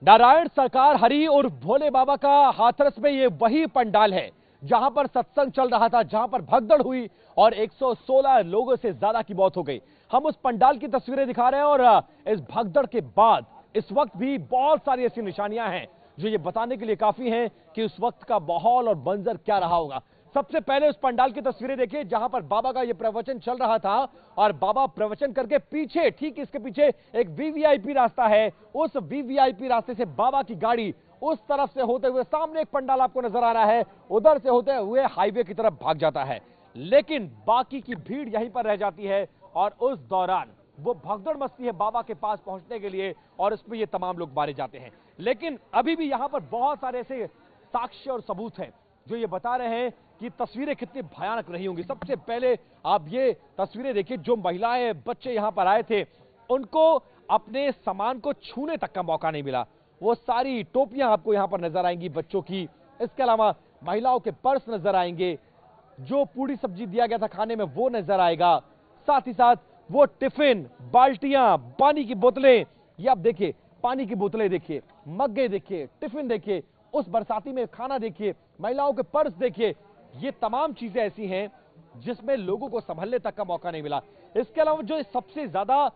नारायण सरकार हरि और भोले बाबा का हाथरस में ये वही पंडाल है जहां पर सत्संग चल रहा था, जहां पर भगदड़ हुई और 116 लोगों से ज्यादा की मौत हो गई। हम उस पंडाल की तस्वीरें दिखा रहे हैं और इस भगदड़ के बाद इस वक्त भी बहुत सारी ऐसी निशानियां हैं जो ये बताने के लिए काफी हैं कि उस वक्त का माहौल और मंजर क्या रहा होगा। सबसे पहले उस पंडाल की तस्वीरें देखिए जहां पर बाबा का ये प्रवचन चल रहा था और बाबा प्रवचन करके पीछे, ठीक इसके पीछे एक वीवीआईपी रास्ता है। उस वीवीआईपी रास्ते से बाबा की गाड़ी उस तरफ से होते हुए सामने एक पंडाल आपको नजर आ रहा है, उधर से होते हुए हाईवे की तरफ भाग जाता है। लेकिन बाकी की भीड़ यहीं पर रह जाती है और उस दौरान वो भगदड़ मचती है बाबा के पास पहुंचने के लिए और इसमें ये तमाम लोग मारे जाते हैं। लेकिन अभी भी यहां पर बहुत सारे ऐसे साक्ष्य और सबूत हैं जो ये बता रहे हैं कि तस्वीरें कितनी भयानक रही होंगी। सबसे पहले आप ये तस्वीरें देखिए, जो महिलाएं बच्चे यहां पर आए थे उनको अपने सामान को छूने तक का मौका नहीं मिला। वो सारी टोपियां आपको यहां पर नजर आएंगी बच्चों की, इसके अलावा महिलाओं के पर्स नजर आएंगे, जो पूरी सब्जी दिया गया था खाने में वो नजर आएगा, साथ ही साथ वो टिफिन, बाल्टियां, पानी की बोतलें, ये आप देखिए पानी की बोतलें देखिए, मग्गे देखिए, टिफिन देखिए, उस बरसाती में खाना देखिए, महिलाओं के पर्स देखिए। ये तमाम चीजें ऐसी हैं जिसमें लोगों को संभलने तक का मौका नहीं मिला। इसके अलावा जो सबसे ज्यादा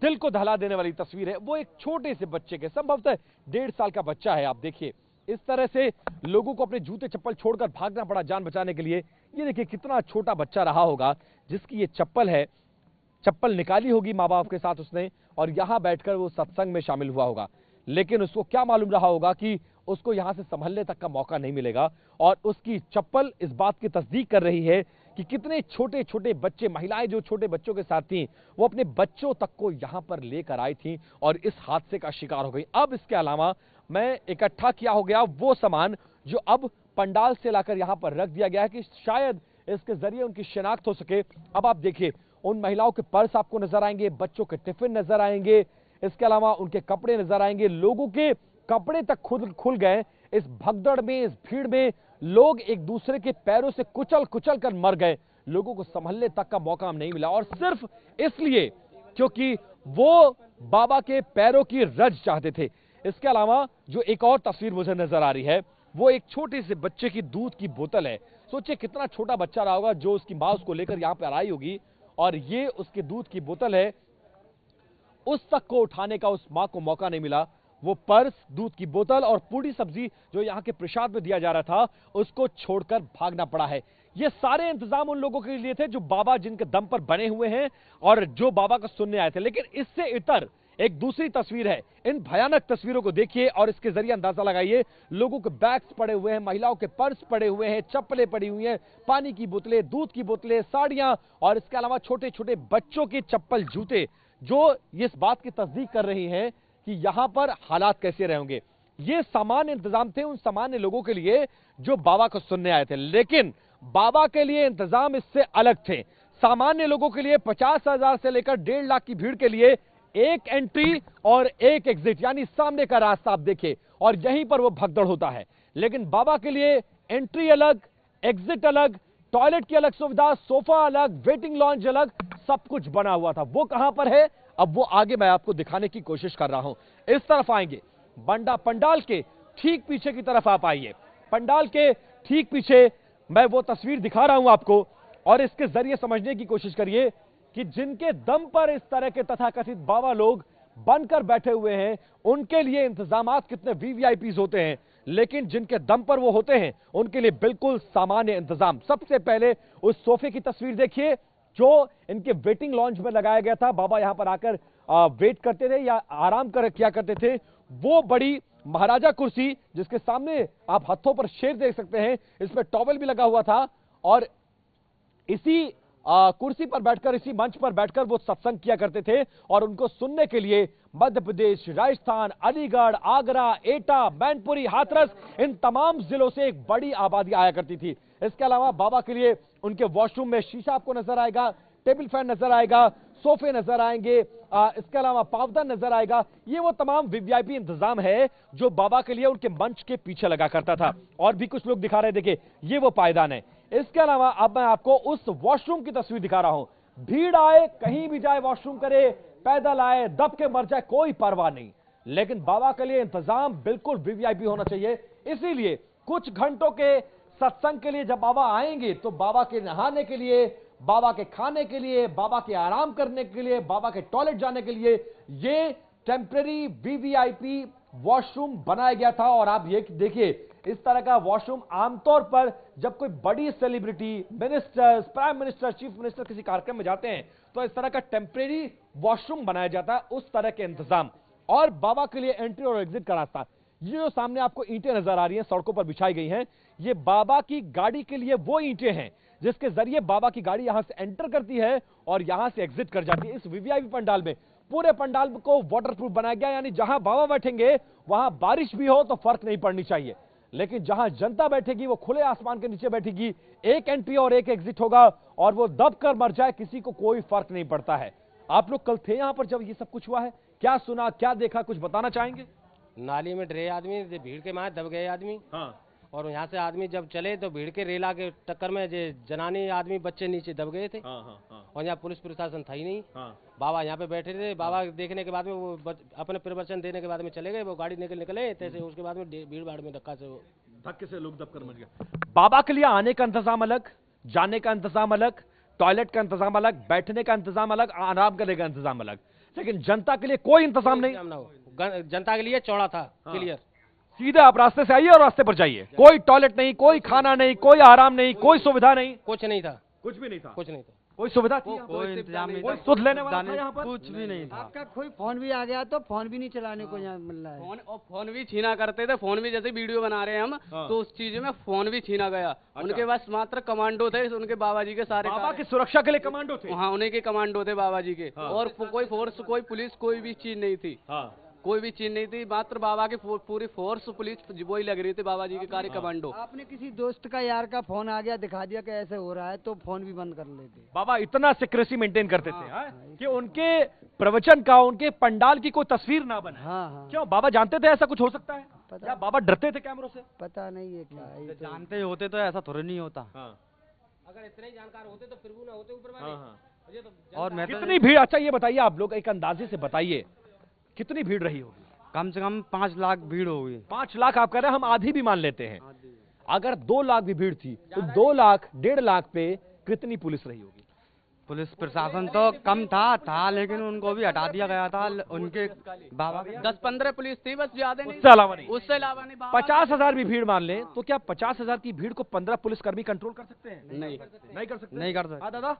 दिल को दहला देने वाली तस्वीर है वो एक छोटे से बच्चे के, संभवतः 1.5 साल का बच्चा है। आप देखिए इस तरह से लोगों को अपने जूते चप्पल छोड़कर भागना पड़ा जान बचाने के लिए। ये देखिए कितना छोटा बच्चा रहा होगा जिसकी ये चप्पल है, चप्पल निकाली होगी माँ बाप के साथ उसने और यहां बैठकर वो सत्संग में शामिल हुआ होगा। लेकिन उसको क्या मालूम रहा होगा कि उसको यहां से संभलने तक का मौका नहीं मिलेगा और उसकी चप्पल इस बात की तस्दीक कर रही है कि कितने छोटे छोटे बच्चे, महिलाएं जो छोटे बच्चों के साथ थीं, वो अपने बच्चों तक को यहां पर लेकर आई थीं और इस हादसे का शिकार हो गई। अब इसके अलावा मैं इकट्ठा किया हो गया वो सामान जो अब पंडाल से लाकर यहां पर रख दिया गया है कि शायद इसके जरिए उनकी शिनाख्त हो सके। अब आप देखिए उन महिलाओं के पर्स आपको नजर आएंगे, बच्चों के टिफिन नजर आएंगे, इसके अलावा उनके कपड़े नजर आएंगे। लोगों के कपड़े तक खुद खुल गए इस भगदड़ में, इस भीड़ में। लोग एक दूसरे के पैरों से कुचल कुचल कर मर गए, लोगों को संभलने तक का मौका नहीं मिला और सिर्फ इसलिए क्योंकि वो बाबा के पैरों की रज चाहते थे। इसके अलावा जो एक और तस्वीर मुझे नजर आ रही है वो एक छोटे से बच्चे की दूध की बोतल है। सोचिए कितना छोटा बच्चा रहा होगा जो उसकी मां उसको लेकर यहां पर आई होगी और ये उसके दूध की बोतल है। उस तक को उठाने का उस मां को मौका नहीं मिला। वो पर्स, दूध की बोतल और पूरी सब्जी जो यहां के प्रसाद में दिया जा रहा था उसको छोड़कर भागना पड़ा है। ये सारे इंतजाम उन लोगों के लिए थे जो बाबा जिनके दम पर बने हुए हैं और जो बाबा का सुनने आए थे। लेकिन इससे इतर एक दूसरी तस्वीर है। इन भयानक तस्वीरों को देखिए और इसके जरिए अंदाजा लगाइए। लोगों के बैग्स पड़े हुए हैं, महिलाओं के पर्स पड़े हुए हैं, चप्पलें पड़ी हुई हैं, पानी की बोतलें, दूध की बोतलें, साड़ियां और इसके अलावा छोटे छोटे बच्चों के चप्पल, जूते, जो इस बात की तस्दीक कर रही हैं कि यहां पर हालात कैसे रहेंगे। ये सामान्य इंतजाम थे उन सामान्य लोगों के लिए जो बाबा को सुनने आए थे, लेकिन बाबा के लिए इंतजाम इससे अलग थे। सामान्य लोगों के लिए 50,000 से लेकर 1.5 लाख की भीड़ के लिए एक एंट्री और एक एग्जिट, यानी सामने का रास्ता आप देखिए और यहीं पर वो भगदड़ होता है। लेकिन बाबा के लिए एंट्री अलग, एग्जिट अलग, टॉयलेट की अलग सुविधा, सोफा अलग, वेटिंग लॉन्ज अलग, सब कुछ बना हुआ था। वो कहां पर है अब वो आगे मैं आपको दिखाने की कोशिश कर रहा हूं। इस तरफ आएंगे, पंडाल के ठीक पीछे की तरफ आप आइए। पंडाल के ठीक पीछे मैं वो तस्वीर दिखा रहा हूं आपको और इसके जरिए समझने की कोशिश करिए कि जिनके दम पर इस तरह के तथाकथित बाबा लोग बनकर बैठे हुए हैं उनके लिए इंतजामात कितने वीवीआईपीज होते हैं, लेकिन जिनके दम पर वो होते हैं उनके लिए बिल्कुल सामान्य इंतजाम। सबसे पहले उस सोफे की तस्वीर देखिए जो इनके वेटिंग लॉन्ज में लगाया गया था। बाबा यहां पर आकर वेट करते थे या आराम किया करते थे। वो बड़ी महाराजा कुर्सी जिसके सामने आप हाथों पर शेर देख सकते हैं, इसमें टॉवेल भी लगा हुआ था और इसी कुर्सी पर बैठकर, इसी मंच पर बैठकर वो सत्संग किया करते थे और उनको सुनने के लिए मध्य प्रदेश, राजस्थान, अलीगढ़, आगरा, एटा, मैनपुरी, हाथरस, इन तमाम जिलों से एक बड़ी आबादी आया करती थी। इसके अलावा बाबा के लिए उनके वॉशरूम में शीशा आपको नजर आएगा, टेबल फैन नजर आएगा, सोफे नजर आएंगे, इसके अलावा पावदान नजर आएगा। ये वो तमाम वीवीआईपी इंतजाम है जो बाबा के लिए उनके मंच के पीछे लगा करता था। और भी कुछ लोग दिखा रहे, देखिए ये वो पायदान है। इसके अलावा अब मैं आपको उस वॉशरूम की तस्वीर दिखा रहा हूं। भीड़ आए, कहीं भी जाए, वॉशरूम करे, पैदल आए, दब के मर जाए, कोई परवाह नहीं। लेकिन बाबा के लिए इंतजाम बिल्कुल वीवीआईपी होना चाहिए। इसीलिए कुछ घंटों के सत्संग के लिए जब बाबा आएंगे तो बाबा के नहाने के लिए, बाबा के खाने के लिए, बाबा के आराम करने के लिए, बाबा के टॉयलेट जाने के लिए ये टेम्परेरी वीवीआईपी वॉशरूम बनाया गया था। और आप ये देखिए, इस तरह का वॉशरूम आमतौर पर जब कोई बड़ी celebrity, ministers, prime minister, chief minister किसी कार्यक्रम में जाते हैं तो इस तरह का टेम्परेरी वॉशरूम बनाया जाता है। उस तरह के इंतजाम और बाबा के लिए एंट्री और एग्जिट का रास्ता, ये जो सामने आपको ईंटें नजर आ रही हैं सड़कों पर बिछाई गई हैं, ये बाबा की गाड़ी के लिए वो ईंटें हैं जिसके जरिए बाबा की गाड़ी यहां से एंटर करती है और यहां से एग्जिट कर जाती है। इस वीवीआईपी पंडाल में पूरे पंडाल को वाटरप्रूफ बनाया गया, यानी जहां बाबा बैठेंगे वहां बारिश भी हो तो फर्क नहीं पड़नी चाहिए। लेकिन जहां जनता बैठेगी वो खुले आसमान के नीचे बैठेगी, एक एंट्री और एक एग्जिट होगा और वो दब कर मर जाए किसी को कोई फर्क नहीं पड़ता है। आप लोग कल थे यहां पर जब ये सब कुछ हुआ है, क्या सुना, क्या देखा, कुछ बताना चाहेंगे? नाली में डरे आदमी, भीड़ के मारे दब गए आदमी। हाँ। और यहाँ से आदमी जब चले तो भीड़ के रेला के टक्कर में जनानी आदमी बच्चे नीचे दब गए थे। और यहाँ पुलिस प्रशासन था ही नहीं। बाबा यहाँ पे बैठे थे। बाबा देखने के बाद में वो अपने प्रवचन देने के बाद में चले गए। वो गाड़ी निकले तैसे उसके बाद में भीड़ भाड़ में धक्के से लोग दब कर मर गए। बाबा के लिए आने का इंतजाम अलग, जाने का इंतजाम अलग, टॉयलेट का इंतजाम अलग, बैठने का इंतजाम अलग, आराम करने का इंतजाम अलग, लेकिन जनता के लिए कोई इंतजाम नहीं। जनता के लिए चौड़ा था, क्लियर। सीधे आप रास्ते से आइए और रास्ते पर जाइए। कोई टॉयलेट नहीं, कोई खाना नहीं, कोई आराम नहीं, कोई सुविधा नहीं, कुछ नहीं था, कुछ भी नहीं था, कुछ नहीं था, कोई सुविधा थी, कोई इंतजाम नहीं, कोई सुध लेने वाला था यहाँ पर, कुछ भी नहीं था। आपका कोई फोन भी आ गया तो फोन भी नहीं चलाने को यहाँ मिल रहा है। फोन भी छीना करते थे। फोन भी जैसे वीडियो बना रहे हैं हम, तो उस चीज में फोन भी छीना गया। उनके पास मात्र कमांडो थे, उनके बाबा जी के सारे बाबा की सुरक्षा के लिए कमांडो थे। हाँ, उन्हीं के कमांडो थे बाबा जी के। और कोई फोर्स, कोई पुलिस, कोई भी चीज नहीं थी। कोई भी चीज नहीं थी, मात्र बाबा की पूरी फोर्स पुलिस वही लग रही थी, बाबा जी के कार्य कमांडो। आपने किसी दोस्त का, यार का फोन आ गया, दिखा दिया कि ऐसे हो रहा है, तो फोन भी बंद कर लेते। बाबा इतना सिक्रेसी मेंटेन करते थे कि उनके प्रवचन का, उनके पंडाल की कोई तस्वीर ना बने। क्यों? बाबा जानते थे ऐसा कुछ हो सकता है? या बाबा डरते थे कैमरों से? पता नहीं है क्या है। जानते होते तो ऐसा थोड़ा नहीं होता। अगर इतने ही जानकार होते तो फिर भी ना होते ऊपर वाले। और मैं कितनी भीड़, अच्छा ये बताइए आप लोग एक अंदाजे से बताइए, कितनी भीड़ रही होगी? कम से कम 5 लाख भीड़ होगी। 5 लाख आप कह रहे हैं, हम आधी भी मान लेते हैं। अगर 2 लाख भी भीड़ थी तो 2 लाख 1.5 लाख पे कितनी पुलिस रही होगी? पुलिस प्रशासन तो कम था, लेकिन उनको भी हटा दिया गया था। उनके बाबा 10-15 पुलिस थी बस, ज्यादा नहीं। उससे अलावा नहीं। उससे अलावा नहीं। 50,000 भी भीड़ मान लें तो क्या 50,000 की भीड़ को 15 पुलिसकर्मी कंट्रोल कर सकते हैं? नहीं कर सकते। नहीं कर सकते। दादा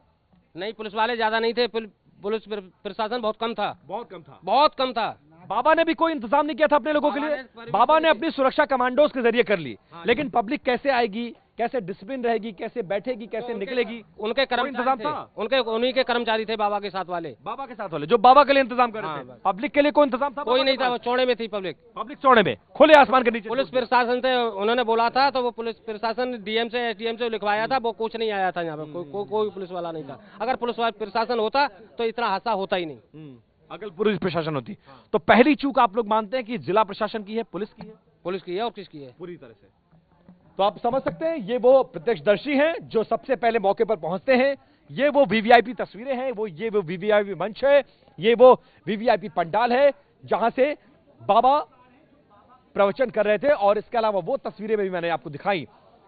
नहीं, पुलिस वाले ज्यादा नहीं थे, पुलिस प्रशासन बहुत कम था, बहुत कम था। बाबा ने भी कोई इंतजाम नहीं किया था अपने लोगों के लिए। बाबा ने अपनी सुरक्षा कमांडोज के जरिए कर ली, लेकिन पब्लिक कैसे आएगी, कैसे डिसिप्लिन रहेगी, कैसे बैठेगी, कैसे निकलेगी, उनके इंतजाम था। उन्हीं के कर्मचारी थे बाबा के साथ वाले, जो बाबा के लिए इंतजाम कर रहे थे। पब्लिक के लिए कोई इंतजाम था? कोई नहीं था, वो चौड़े में थी पब्लिक चौड़े में, खुले आसमान के नीचे। पुलिस प्रशासन से उन्होंने बोला था, तो वो पुलिस प्रशासन डीएम से, एसडीएम से लिखवाया था, वो कुछ नहीं आया था यहाँ पे। कोई पुलिस वाला नहीं था। अगर पुलिस प्रशासन होता तो इतना हादसा होता ही नहीं। अगर पुलिस प्रशासन होती तो पहली चूक आप लोग मानते हैं कि जिला प्रशासन की है, पुलिस की है? पुलिस की है और किसकी है? पूरी तरह से। तो आप समझ सकते हैं, ये वो प्रत्यक्षदर्शी हैं जो सबसे पहले मौके पर पहुंचते हैं। ये वो वीवीआईपी तस्वीरें हैं, ये वो वीवीआईपी मंच है, ये वो वीवीआईपी पंडाल है जहां से बाबा प्रवचन कर रहे थे। और इसके अलावा वो तस्वीरें भी मैंने आपको दिखाई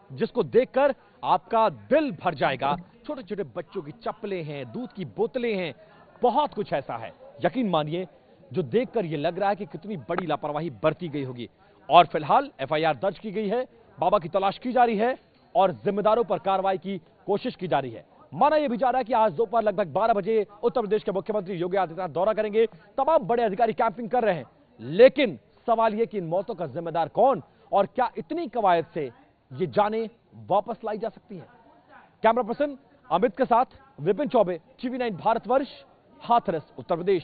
जिसको देखकर आपका दिल भर जाएगा। छोटे छोटे बच्चों की चप्पलें हैं, दूध की बोतलें हैं, बहुत कुछ ऐसा है, यकीन मानिए, जो देखकर यह लग रहा है कि कितनी बड़ी लापरवाही बरती गई होगी। और फिलहाल एफआईआर दर्ज की गई है, बाबा की तलाश की जा रही है और जिम्मेदारों पर कार्रवाई की कोशिश की जा रही है। माना यह भी जा रहा है कि आज दोपहर लगभग 12 बजे उत्तर प्रदेश के मुख्यमंत्री योगी आदित्यनाथ दौरा करेंगे। तमाम बड़े अधिकारी कैंपिंग कर रहे हैं, लेकिन सवाल यह कि इन मौतों का जिम्मेदार कौन और क्या इतनी कवायद से ये जानें वापस लाई जा सकती है? कैमरा पर्सन अमित के साथ विपिन चौबे, टीवी 9 भारतवर्ष, हाथरस, उत्तर प्रदेश।